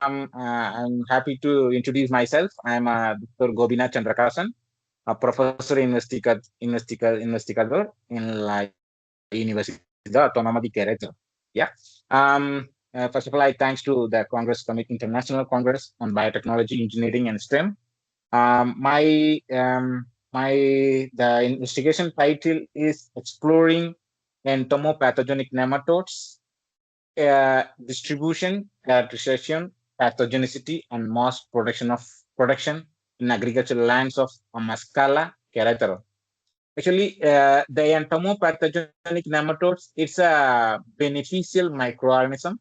I'm happy to introduce myself. I'm Dr. Gobinath a professor investigador en la Universidad Autónoma de Querétaro. Yeah. First of all, I thanks to the International Congress on Biotechnology, Engineering, and STEM. My the investigation title is exploring entomopathogenic nematodes, distribution, characterization, pathogenicity, and mass production in agricultural lands of Amascala, Querétaro. Actually, the entomopathogenic nematodes, it's a beneficial microorganism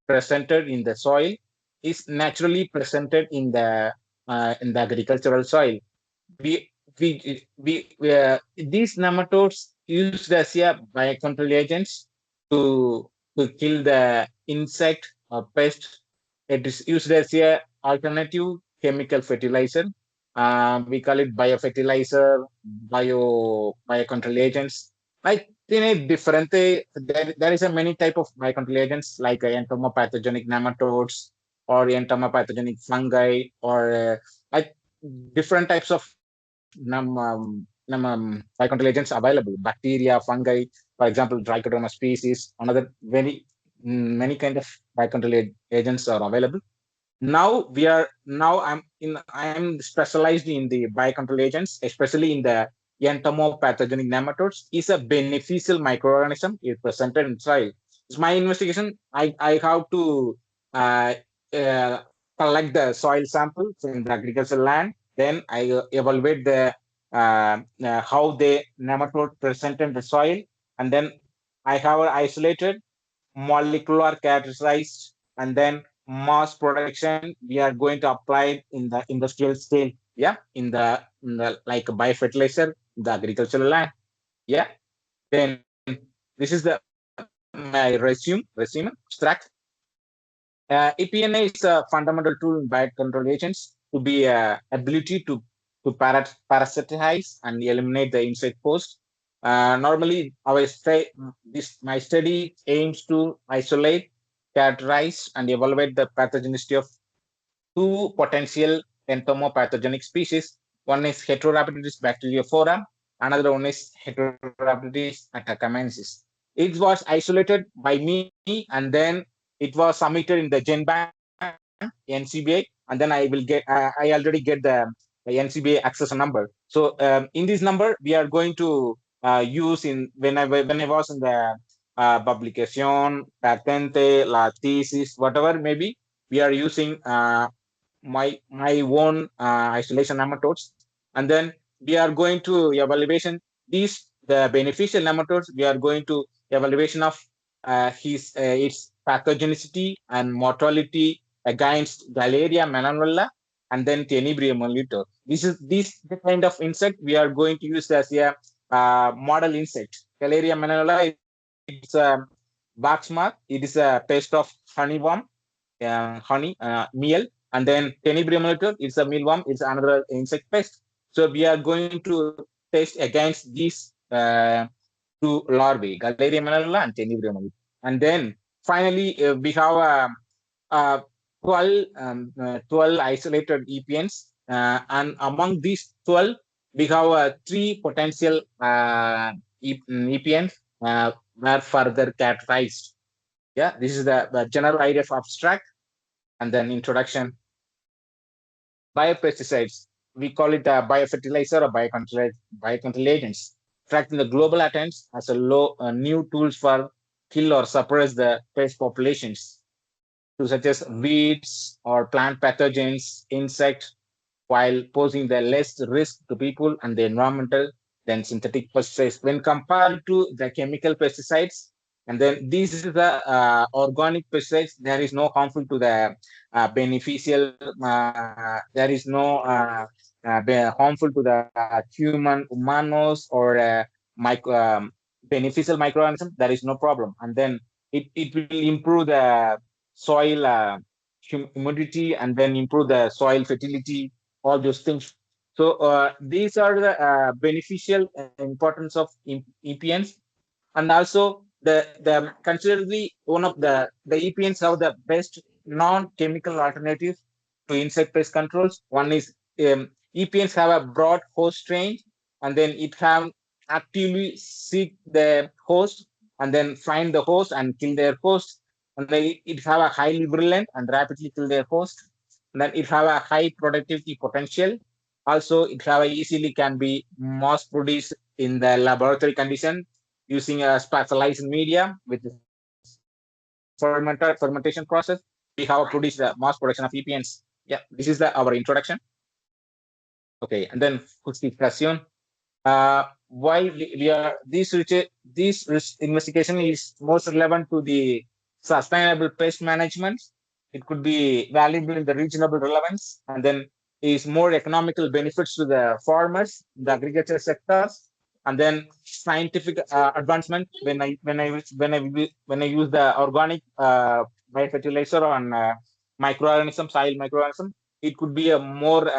presented in the soil, is naturally presented in the agricultural soil. These nematodes used as a biocontrol agents to to kill the insect or pest. It is used as a alternative chemical fertilizer. We call it biofertilizer, biocontrol agents. Like different, there is a many type of biocontrol agents like entomopathogenic nematodes or entomopathogenic fungi or like different types of biocontrol agents available. Bacteria, fungi, for example, Trichoderma species, another many kind of biocontrol agents are available. I'm specialized in the biocontrol agents, especially in the entomopathogenic nematodes. Is a beneficial microorganism is presented in soil. It's my investigation. I have to uh, uh, collect the soil sample from the agricultural land. Then I evaluate the how the nematode present in the soil, and then I have isolated molecular characterized, and then mass production we are going to apply it in the industrial scale. Yeah, in the like biofertilizer, the agricultural land. Yeah. Then this is the my resume abstract. EPNA is a fundamental tool in biocontrol agents to be ability to parasitize and eliminate the insect host. Normally, my study aims to isolate, characterize, and evaluate the pathogenicity of two potential entomopathogenic species. One is Heterorhabditis bacteriophora, another one is Heterorhabditis atacamensis. It was isolated by me, and then it was submitted in the GenBank NCBI, and then I already get the NCBI access number. So in this number, we are going to use in when I was in the publication, patente, la thesis, whatever maybe, we are using my own isolation nematodes, and then we are going to evaluation these the beneficial nematodes. We are going to evaluation of its pathogenicity and mortality against Galeria melanella and then Tenebrium molitor. This the kind of insect we are going to use as a model insect. Galeria melanella is a boxmark. It is a pest of honeyworm, honey, meal, and then Tenebrium molitor is a mealworm. It's another insect pest. So we are going to test against these two larvae, Galeria melanella and Tenebrium molitor. And then finally, we have 12 isolated EPNs. And among these 12, we have three potential EPNs were further characterized. Yeah, this is the general idea of abstract and then introduction. Biopesticides, we call it a biofertilizer or biocontrol agents, tracking the global attempts as new tools for kill or suppress the pest populations, such as weeds or plant pathogens, insects, while posing the less risk to people and the environmental than synthetic pesticides. When compared to the chemical pesticides, and then this is the organic pesticides, there is no harmful to the beneficial, there is no harmful to the humanos or beneficial microorganism, there is no problem. And then it will improve the soil humidity and then improve the soil fertility, all those things. So these are the beneficial importance of EPNs, and also the considerably one of the EPNs have the best non-chemical alternatives to insect pest controls. One is EPNs have a broad host range, and then it have actively seek the host and then find the host and kill their host. And then it have a highly virulent and rapidly kill their host. And then it have a high productivity potential. Also, it have a easily can be mass produced in the laboratory condition using a specialized media with fermentation process. We have produced the mass production of EPNs. Yeah, this is our introduction. Okay, and then justification. Why we are this investigation is most relevant to the sustainable pest management. It could be valuable in the reasonable relevance, and then is more economical benefits to the farmers, the agriculture sectors, and then scientific advancement. When I use the organic biofertilizer on microorganism, soil microorganism, it could be a more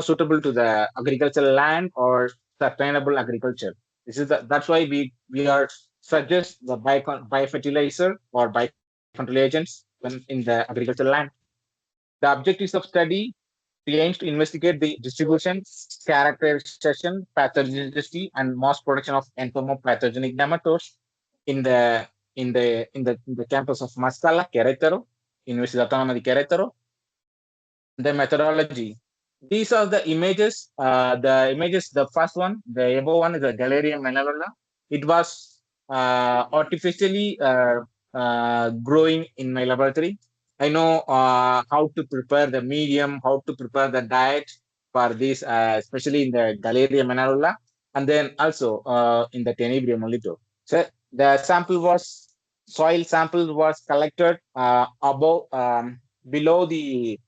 suitable to the agricultural land or sustainable agriculture. That's why we are suggest the biofertilizer or biocontrol agents when in the agricultural land. The objectives of study aims to investigate the distribution, characterization, pathogenicity, and mass production of entomopathogenic nematodes in the campus of Mascala, Querétaro, Universidad Autónoma de Querétaro. The methodology. These are the images. The first one, the above one is the Galerium menalola. It was artificially growing in my laboratory. I know how to prepare the medium, how to prepare the diet for this, especially in the Galerium menalola, and then also in the Tenebrium molito. So the sample was soil sample was collected above below the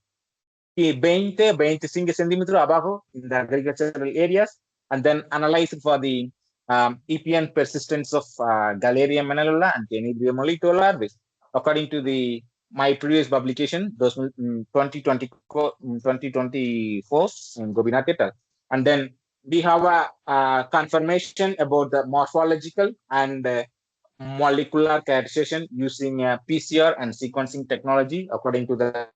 20, 25 centímetros abajo in the agricultural areas, and then analyzed for the EPN persistence of Galeria menalola and Tenebrium molito larvae. According to my previous publication, those 2024 in Gobinath et al. And then we have a confirmation about the morphological and molecular characterization using PCR and sequencing technology, according to the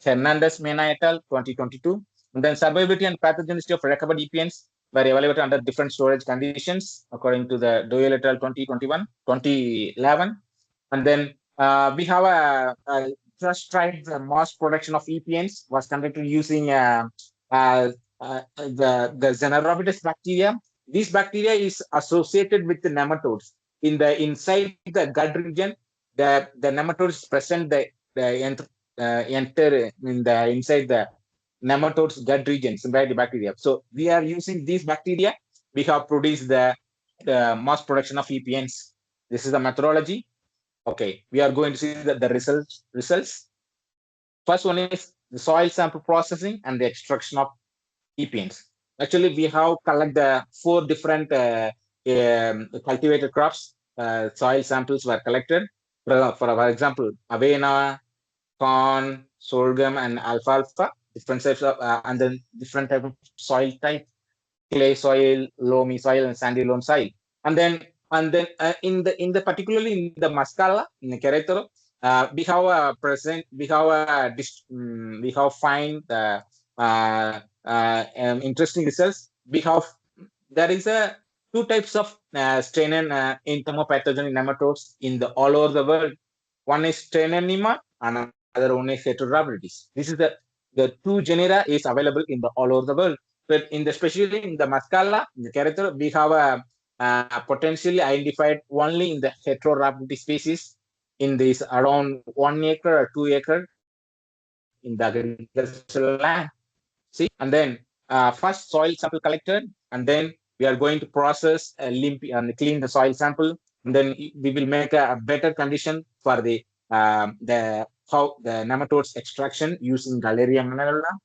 Hernandez Mena et al. 2022. And then survivability and pathogenicity of recovered EPNs were evaluated under different storage conditions, according to the Doyle et al. 2011. And then we have a first tried the mass production of EPNs was conducted using the Xenarobidus bacteria. This bacteria is associated with the nematodes. Inside the gut region, the nematodes present enter in the inside the nematodes gut region, symbiotic bacteria. So we are using these bacteria. We have produced the mass production of EPNs. This is the methodology. Okay, we are going to see the results. First one is the soil sample processing and the extraction of EPNs. Actually, we have collected the 4 different cultivated crops. Soil samples were collected. For example, avena, corn, sorghum, and alfalfa. Different types of and then different type of soil type: clay soil, loamy soil, and sandy loam soil. And then in the particularly in the Mascala in the Querétaro, we have a present we have find interesting results. There is a 2 types of strain and entomopathogenic nematodes in the all over the world. One is Strainenema, another one is Heterorhabditis. This is the 2 genera is available in the all over the world. But especially in the Mascala, in the Querétaro, we have a potentially identified only in the Heterorhabditis species in this around 1 acre or 2 acre in the agricultural land. See, and then first soil sample collected, and then we are going to process and clean the soil sample, and then we will make a better condition for the nematodes extraction using Galeria menalola.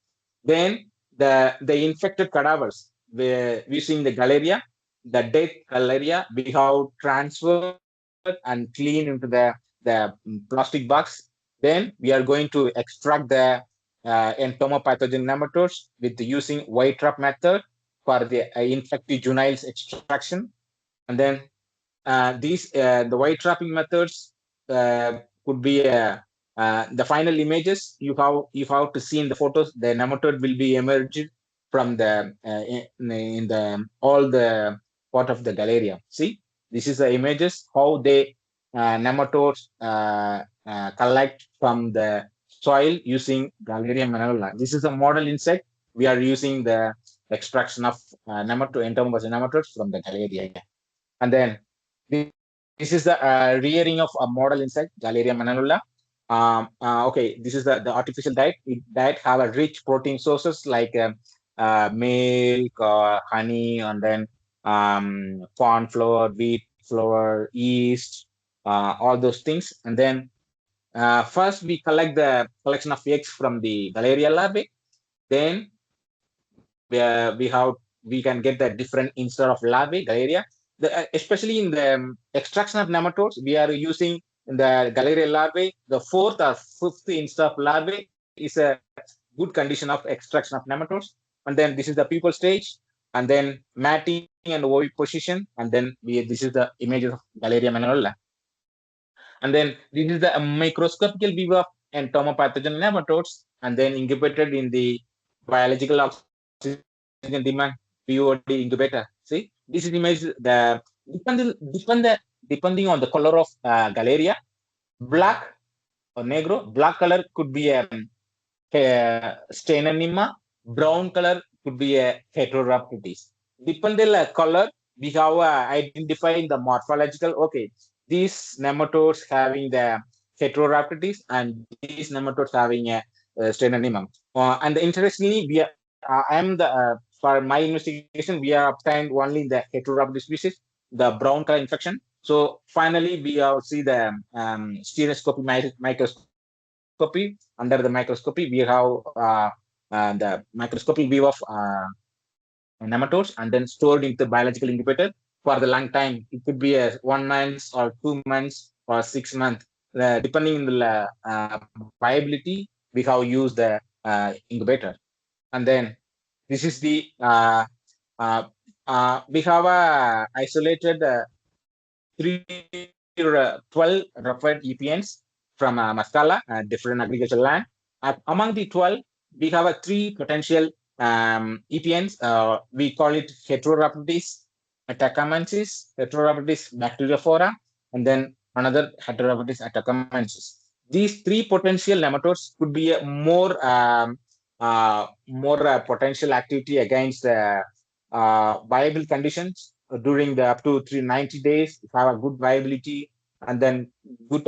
Then the infected cadavers using the Galeria, the dead Galeria, we have transferred and cleaned into the plastic box. Then we are going to extract the entomopathogen nematodes with using white trap method for the infected juveniles extraction. And then the white trapping methods could be the final images. You have to see in the photos. The nematode will be emerged from the in the all the part of the Galleria. See, this is the images how they nematodes collect from the soil using Galleria manula. This is a model insect. We are using the extraction of nematode entomopause nematodes from the Galleria. And then this is the rearing of a model insect, Galleria manula. Okay, this is the artificial diet. Diet have a rich protein sources like milk, honey, and then corn flour, wheat flour, yeast, all those things. And then first we collect the collection of eggs from the Galleria larvae. Then we can get the different instead of larvae Galleria. Especially in the extraction of nematodes, we are using in the Galleria larvae. The fourth or fifth instar of larvae is a good condition of extraction of nematodes. And then this is the pupal stage, and then matting and oviposition, position, and then this is the image of Galleria manula. And then this is the microscopical view of entomopathogen nematodes, and then incubated in the biological oxygen demand BOD incubator. See, this is image the depending on the color of Galleria, black or negro. Black color could be a Steinanima. Brown color could be a Heterorhabditis. Depending on color, we have identifying the morphological. Okay, these nematodes having the Heterorhabditis and these nematodes having a Steinanima. And interestingly, I am the for my investigation, we are obtained only in the Heterorhabditis species, the brown color infection. So finally, we see the stereoscopy microscopy. Under the microscopy, we have the microscopic view of nematodes, and then stored into biological incubator for the long time. It could be a 1 month or 2 months or 6 months, depending on the viability. We have used the incubator, and then this is the we have isolated 12 referred EPNs from Mascala, different agricultural land. Among the 12, we have three potential EPNs. We call it Heterorhabditis atacamensis, Heterorhabditis bacteriophora, and then another Heterorhabditis atacamensis. These three potential nematodes could be a more potential activity against viable conditions during the up to 390 days, have a good viability, and then good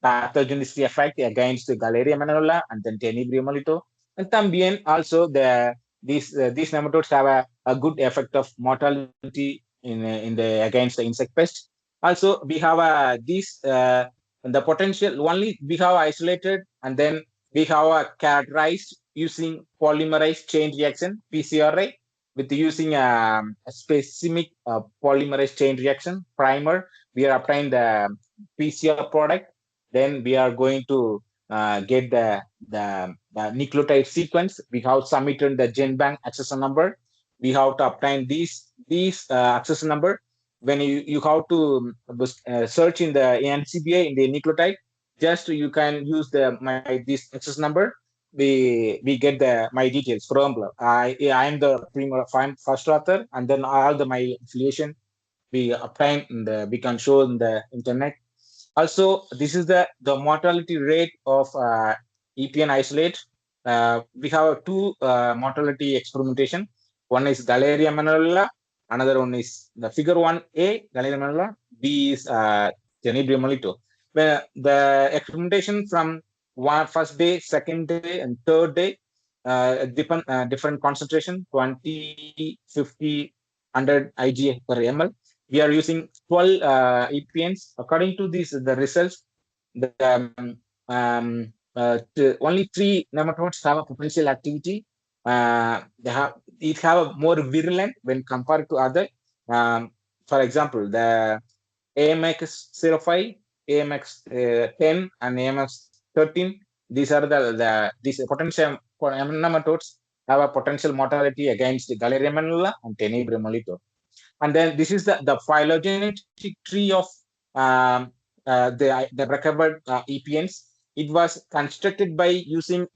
pathogenicity effect against the Galleria manula and then Tenebrium molito. And también also these nematodes have a good effect of mortality in the against the insect pest. Also, we have these the potential only we have isolated, and then we have characterized using polymerase chain reaction (PCRA) with using a specific polymerase chain reaction primer. We are applying the PCR product. Then we are going to get the nucleotide sequence. We have submitted the GenBank accession number. We have to obtain these accession number. When you have to search in the NCBI in the nucleotide, just you can use this access number. We get my details from I am the first author, and then all my affiliation we obtain we can show in the internet. Also, this is the mortality rate of EPN isolate. We have two mortality experimentation. One is Galleria manula, another one is the figure 1A, Galleria manula, B is Tenebrium molito. The experimentation from first day, second day, and third day, different concentration, 20, 50, 100 IgA per ml. We are using 12 EPNs. According to the results, only 3 nematodes have a potential activity. It have a more virulent when compared to other. For example, the AMX05, AMX10, and AMX13. These are these potential nematodes have a potential mortality against the Galleria manula and Tenebrium molito. And then this is the phylogenetic tree of the recovered EPNs. It was constructed by using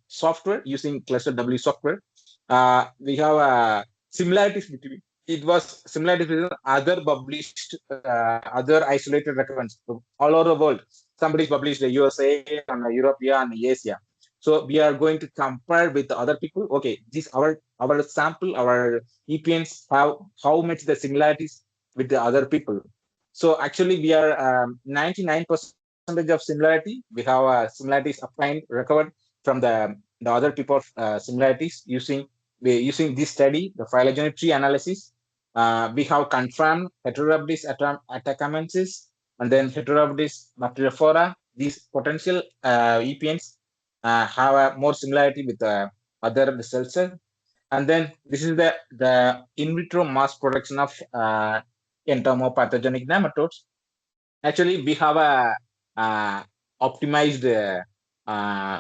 software, using cluster W software. We have similarities between it was similarities with other published, other isolated records all over the world. Somebody's published the USA and Europe and Asia. So we are going to compare with the other people. Okay, this our sample, our EPNs have how much the similarities with the other people. So actually, we are 99% of similarity. We have similarities obtained, recovered from the other people similarities using this study, the phylogenetic analysis. We have confirmed heterorhabdis atacamensis and then heterorhabdis bacteriophora. These potential EPNs have a more similarity with other cell cells. And then this is the in vitro mass production of entomopathogenic nematodes. Actually, we have a optimized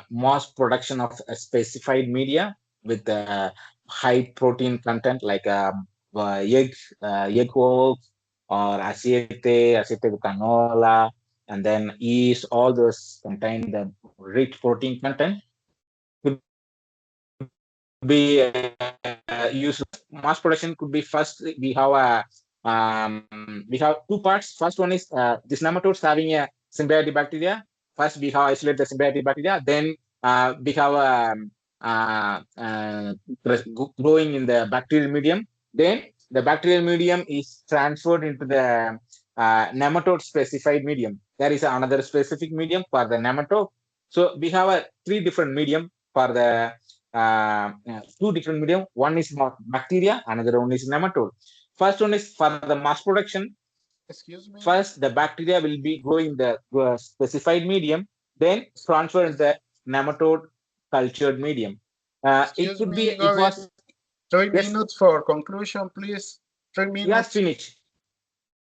mass production of a specified media with high protein content like egg yolks or aceite with canola, and then yeast. All those contain the rich protein content could be used. Mass production could be first. We have two parts. First one is these nematodes having a symbiotic bacteria. First, we have isolate the symbiotic bacteria. Then we have growing in the bacterial medium. Then the bacterial medium is transferred into the nematode specified medium. There is another specific medium for the nematode. So we have three different medium for the two different medium. One is bacteria, another one is nematode. First one is for the mass production. Excuse me. First, the bacteria will be growing the specified medium, then transfer in the nematode cultured medium. It could be, it was 3 minutes for conclusion, please. 3 minutes. Yeah, finish.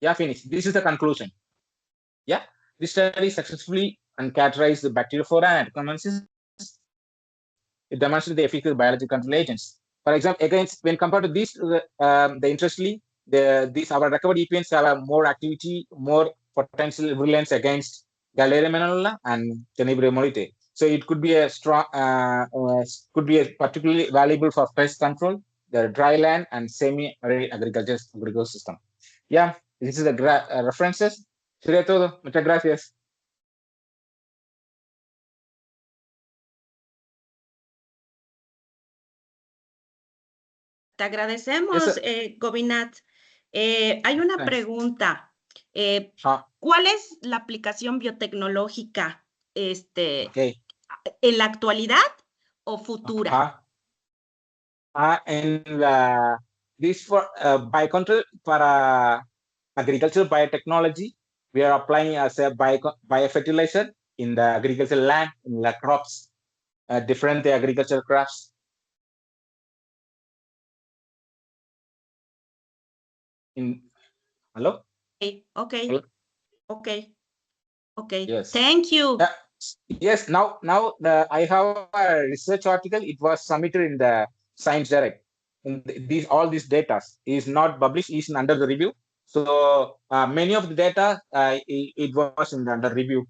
Yeah, finish. This is the conclusion. Yeah, this study successfully uncharacterized the bacteriophora and commences. It demonstrates the efficacy of biological control agents. For example, against when compared to these, the interestingly, these our recovered EPNs have a more activity, more potential virulence against Galeria manella and Tenebrae molite. So it could be a strong, could be a particularly valuable for pest control, the dry land and semi-arid agricultural system. Yeah, this is the references. Sería todo. Muchas gracias. Te agradecemos, Gobinath. Hay una pregunta. ¿Cuál es la aplicación biotecnológica en la actualidad o futura? En this for biocontrol para agricultural biotechnology, we are applying as a biofertilizer in the agricultural land, in the crops, different agricultural crops. Hello? Okay. Hello? Okay. Yes. Thank you. Yes, now I have a research article. It was submitted in the Science Direct. In all these data is not published, is under the review. So many of the data it was under review,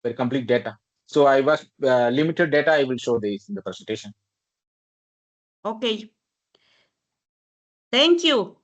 very complete data. So I was limited data. I will show this in the presentation. Okay. Thank you.